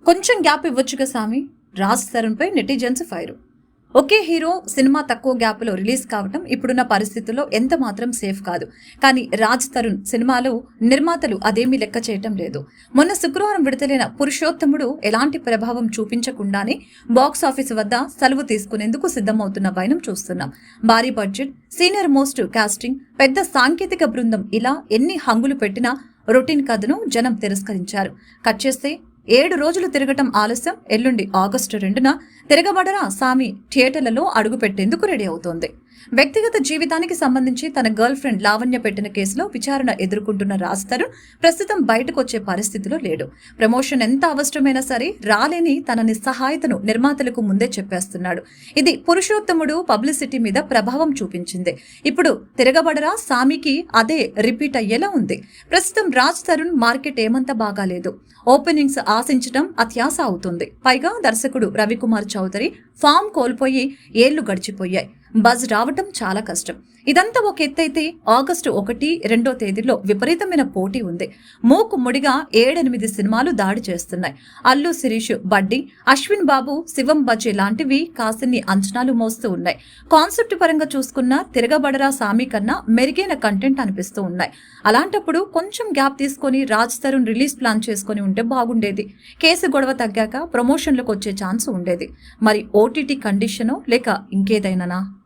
కొంచెం గ్యాప్ ఇవ్వచ్చుగా సామి. రాజ్ తరుణ్పై నెటిజన్స్ ఫైరు. ఒకే హీరో సినిమా తక్కువ గ్యాప్లో రిలీజ్ కావటం ఇప్పుడున్న పరిస్థితుల్లో ఎంత మాత్రం సేఫ్ కాదు. కానీ రాజ్ తరుణ్ సినిమాలో నిర్మాతలు అదేమీ లెక్క చేయటం లేదు. మొన్న శుక్రవారం విడుదలైన పురుషోత్తముడు ఎలాంటి ప్రభావం చూపించకుండానే బాక్స్ ఆఫీస్ వద్ద సెలవు తీసుకునేందుకు సిద్ధమవుతున్న వైనం చూస్తున్నాం. భారీ బడ్జెట్, సీనియర్ మోస్ట్ కాస్టింగ్, పెద్ద సాంకేతిక బృందం, ఇలా ఎన్ని హంగులు పెట్టినా రొటీన్ కథను జనం తిరస్కరించారు. కట్ చేస్తే 7 రోజులు తిరగటం ఆలస్యం. ఎల్లుండి ఆగస్టు 2న తిరగబడరా సామి థియేటర్లలో అడుగుపెట్టేందుకు రెడీ అవుతోంది. వ్యక్తిగత జీవితానికి సంబంధించి తన గర్ల్ ఫ్రెండ్ లావణ్య పెట్టిన కేసులో విచారణ ఎదుర్కొంటున్న రాజ్ తరుణ్ ప్రస్తుతం బయటకు వచ్చే పరిస్థితిలో లేడు. ప్రమోషన్ ఎంత అవసరమైనా సరే రాలేని తన నిస్సహాయతను నిర్మాతలకు ముందే చెప్పేస్తున్నాడు. ఇది పురుషోత్తముడు పబ్లిసిటీ మీద ప్రభావం చూపించింది. ఇప్పుడు తిరగబడరా సామికి అదే రిపీట్ అయ్యేలా ఉంది. ప్రస్తుతం రాజ్ తరుణ్ మార్కెట్ ఏమంత బాగాలేదు. ఓపెనింగ్స్ ఆశించడం అత్యాశ అవుతుంది. పైగా దర్శకుడు రవికుమార్ చౌదరి ఫామ్ కోల్పోయి ఏళ్లు గడిచిపోయాయి. బజ్ రావటం చాలా కష్టం. ఇదంతా ఒక ఎత్తైతే ఆగస్టు 1, 2 తేదీల్లో విపరీతమైన పోటీ ఉంది. మూకు ముడిగా 7-8 సినిమాలు దాడి చేస్తున్నాయి. అల్లు శిరీష్, బడ్డీ, అశ్విన్ బాబు, శివం బజ్జే లాంటివి కాసిన్ని అంచనాలు మోస్తూ ఉన్నాయి. కాన్సెప్ట్ పరంగా చూసుకున్న తిరగబడరా సామి కన్నా మెరుగైన కంటెంట్ అనిపిస్తూ ఉన్నాయి. అలాంటప్పుడు కొంచెం గ్యాప్ తీసుకొని రాజ్ తరుణ్ రిలీజ్ ప్లాన్ చేసుకుని ఉంటే బాగుండేది. కేసు గొడవ తగ్గాక ప్రమోషన్లకు వచ్చే ఛాన్స్ ఉండేది. మరి ఓటీటీ కండిషనో లేక ఇంకేదైనానా?